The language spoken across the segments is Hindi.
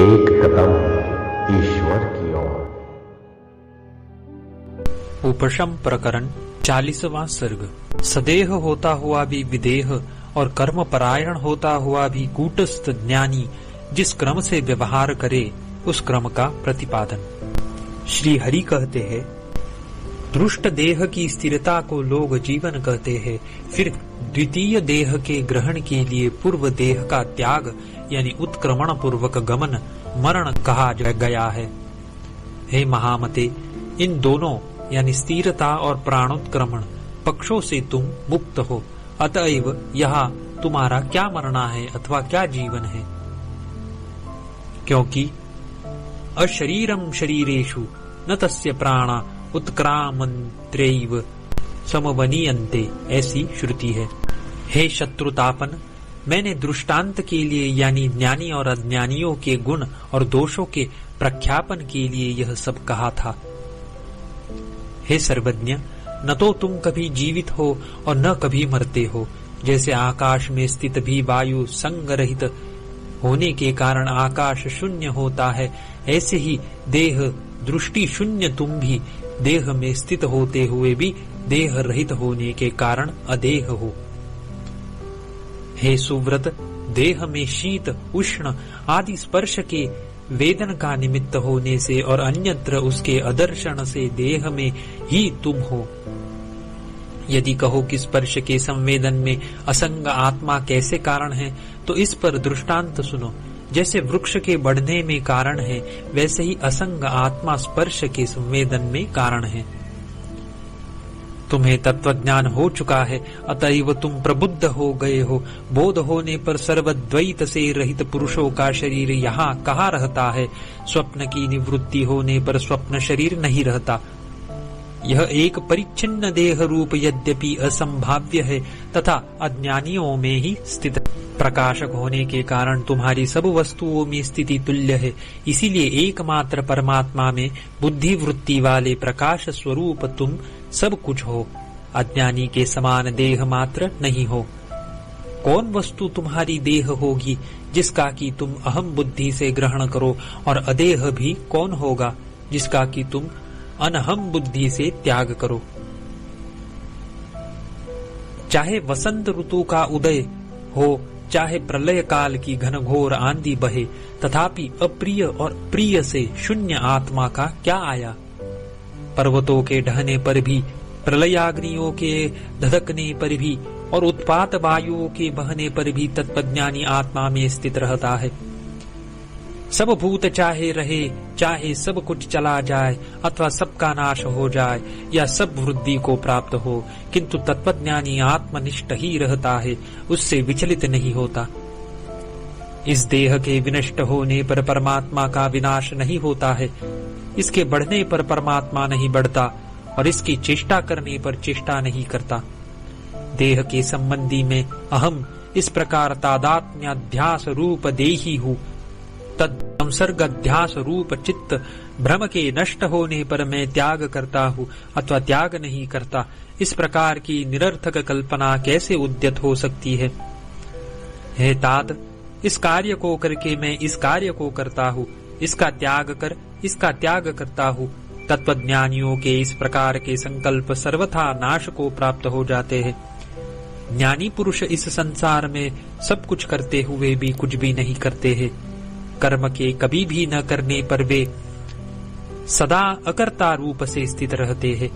एक कदम ईश्वर की ओर। उपशम प्रकरण 40वां सर्ग। सदेह होता हुआ भी विदेह और कर्म परायण होता हुआ भी कूटस्थ ज्ञानी जिस क्रम से व्यवहार करे उस क्रम का प्रतिपादन। श्री हरि कहते हैं, दृष्ट देह की स्थिरता को लोग जीवन कहते हैं, फिर द्वितीय देह के ग्रहण के लिए पूर्व देह का त्याग यानी उत्क्रमण पूर्वक गमन मरण कहा गया है। हे महामते, इन दोनों यानी स्थिरता और प्राणोत्क्रमण पक्षों से तुम मुक्त हो, अतएव यहाँ तुम्हारा क्या मरना है अथवा क्या जीवन है, क्योंकि अशरीरम शरीरेषु न तस्य प्राणा उत्क्रामन्त्रैव समवनीयन्ते, ऐसी श्रुति है। हे शत्रुतापन, मैंने दृष्टांत के लिए यानी ज्ञानी और अज्ञानियों के गुण और दोषों के प्रख्यापन के लिए यह सब कहा था। हे सर्वज्ञ, न तो तुम कभी जीवित हो और न कभी मरते हो। जैसे आकाश में स्थित भी वायु संग रहित होने के कारण आकाश शून्य होता है, ऐसे ही देह दृष्टि शून्य तुम भी देह में स्थित होते हुए भी देह रहित होने के कारण अदेह हो। हे सुव्रत, देह में शीत उष्ण आदि स्पर्श के वेदन का निमित्त होने से और अन्यत्र उसके अदर्शन से देह में ही तुम हो। यदि कहो कि स्पर्श के संवेदन में असंग आत्मा कैसे कारण है, तो इस पर दृष्टांत सुनो। जैसे वृक्ष के बढ़ने में कारण है, वैसे ही असंग आत्मा स्पर्श के संवेदन में कारण है। तुम्हें तत्वज्ञान हो चुका है, अतएव तुम प्रबुद्ध हो गए हो। बोध होने पर सर्वद्वैत से रहित पुरुषों का शरीर यहाँ कहाँ रहता है? स्वप्न की निवृत्ति होने पर स्वप्न शरीर नहीं रहता। यह एक परिच्छिन्न देह रूप यद्यपि असंभाव्य है तथा अज्ञानियों में ही स्थित प्रकाशक होने के कारण तुम्हारी सब वस्तुओं में स्थिति तुल्य है। इसीलिए एकमात्र परमात्मा में बुद्धि वृत्ति वाले प्रकाश स्वरूप तुम सब कुछ हो, अज्ञानी के समान देह मात्र नहीं हो। कौन वस्तु तुम्हारी देह होगी जिसका कि तुम अहम बुद्धि से ग्रहण करो, और अदेह भी कौन होगा जिसका कि तुम अनहम बुद्धि से त्याग करो। चाहे वसंत ऋतु का उदय हो, चाहे प्रलय काल की घनघोर आंधी बहे, तथापि अप्रिय और प्रिय से शून्य आत्मा का क्या आया? पर्वतों के ढहने पर भी, प्रलयाग्नियों के धधकने पर भी और उत्पात वायुओं के बहने पर भी तत्वज्ञानी आत्मा में स्थित रहता है। सब भूत चाहे रहे, चाहे सब कुछ चला जाए अथवा सबका नाश हो जाए या सब वृद्धि को प्राप्त हो, किंतु तत्वज्ञानी आत्मनिष्ठ ही रहता है, उससे विचलित नहीं होता। इस देह के विनष्ट होने पर परमात्मा का विनाश नहीं होता है, इसके बढ़ने पर परमात्मा नहीं बढ़ता और इसकी चेष्टा करने पर चेष्टा नहीं करता। देह के संबंधी में अहम इस प्रकार तादात्म्याध्यास रूप देही हूँ, तद संसर्ग अध्यास रूप चित्त भ्रम के नष्ट होने पर मैं त्याग करता हूँ अथवा त्याग नहीं करता, इस प्रकार की निरर्थक कल्पना कैसे उद्यत हो सकती है? हे तात, इस कार्य को करके मैं इस कार्य को करता हूँ, इसका त्याग कर इसका त्याग करता हूँ। तत्वज्ञानियों के इस प्रकार के संकल्प सर्वथा नाश को प्राप्त हो जाते हैं। ज्ञानी पुरुष इस संसार में सब कुछ करते हुए भी कुछ भी नहीं करते हैं। कर्म के कभी भी न करने पर वे सदा अकर्ता रूप से स्थित रहते हैं।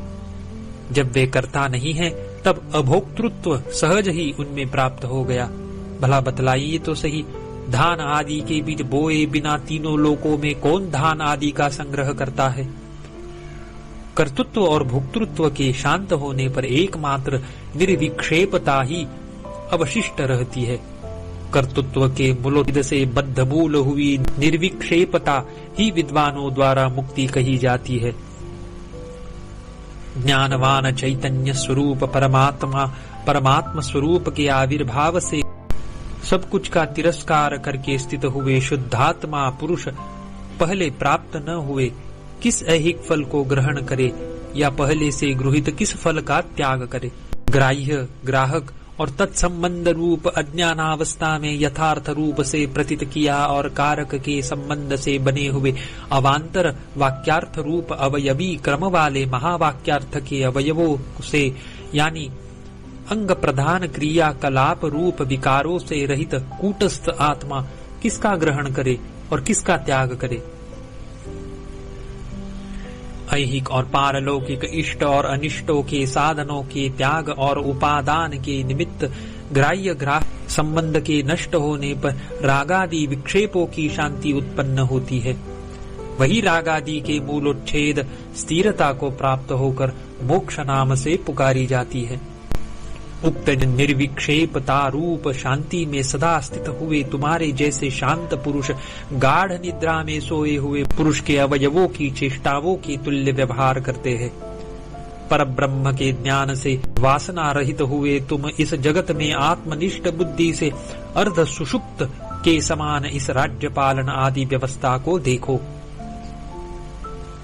जब वे कर्ता नहीं हैं, तब अभोक्तृत्व सहज ही उनमें प्राप्त हो गया। भला बतलाइए तो सही, धान आदि के बीज बोए बिना तीनों लोकों में कौन धान आदि का संग्रह करता है? कर्तृत्व और भोक्तृत्व के शांत होने पर एकमात्र निर्विक्षेपता ही अवशिष्ट रहती है। कर्तृत्व के मूलोद से बद्ध मूल हुई निर्विक्षेपता ही विद्वानों द्वारा मुक्ति कही जाती है। ज्ञानवान चैतन्य स्वरूप परमात्मा स्वरूप के आविर्भाव से सब कुछ का तिरस्कार करके स्थित हुए शुद्धात्मा पुरुष पहले प्राप्त न हुए किस ऐहिक फल को ग्रहण करे या पहले से गृहीत किस फल का त्याग करे? ग्राह्य, ग्राहक और तत्संबंध रूप अज्ञानावस्था में यथार्थ रूप से प्रतीत किया और कारक के संबंध से बने हुए अवान्तर वाक्यार्थ रूप अवयवी क्रम वाले महावाक्यार्थ के अवयवों से यानी अंग प्रधान क्रिया कलाप रूप विकारों से रहित कूटस्थ आत्मा किसका ग्रहण करे और किसका त्याग करे। ऐहिक और पारलौकिक इष्ट और अनिष्टों के साधनों के त्याग और उपादान के निमित्त ग्राह्य ग्राह्य संबंध के नष्ट होने पर रागादि विक्षेपों की शांति उत्पन्न होती है। वही रागादि के मूलोच्छेद स्थिरता को प्राप्त होकर मोक्ष नाम से पुकारी जाती है। उक्त निर्विक्षेपता रूप शांति में सदा स्थित हुए तुम्हारे जैसे शांत पुरुष गाढ़ निद्रा में सोए हुए पुरुष के अवयवों की चेष्टाओं के तुल्य व्यवहार करते हैं। परब्रह्म के ज्ञान से वासना रहित हुए तुम इस जगत में आत्मनिष्ठ बुद्धि से अर्ध सुषुप्त के समान इस राज्य पालन आदि व्यवस्था को देखो।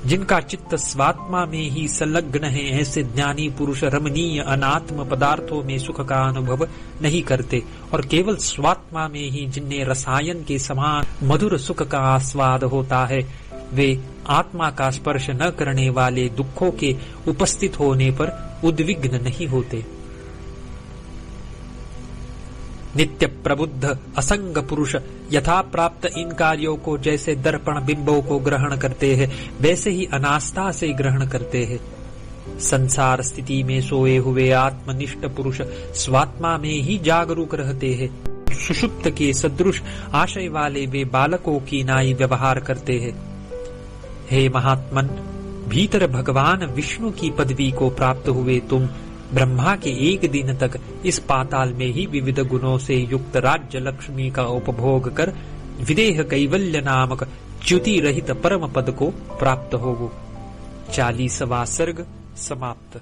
जिनका चित्त स्वात्मा में ही संलग्न है, ऐसे ज्ञानी पुरुष रमणीय अनात्म पदार्थों में सुख का अनुभव नहीं करते और केवल स्वात्मा में ही जिन्हें रसायन के समान मधुर सुख का आस्वाद होता है, वे आत्मा का स्पर्श न करने वाले दुखों के उपस्थित होने पर उद्विग्न नहीं होते। नित्य प्रबुद्ध असंग पुरुष यथा प्राप्त इन कार्यों को जैसे दर्पण बिंबों को ग्रहण करते हैं, वैसे ही अनास्था से ग्रहण करते हैं। संसार स्थिति में सोए हुए आत्मनिष्ठ पुरुष स्वात्मा में ही जागरूक रहते हैं। सुषुप्त के सदृश आशय वाले वे बालकों की नाई व्यवहार करते हैं। हे महात्मन, भीतर भगवान विष्णु की पदवी को प्राप्त हुए तुम ब्रह्मा के एक दिन तक इस पाताल में ही विविध गुणों से युक्त राज्य लक्ष्मी का उपभोग कर विदेह कैवल्य नामक च्युति रहित परम पद को प्राप्त होगो। 40वां सर्ग समाप्त।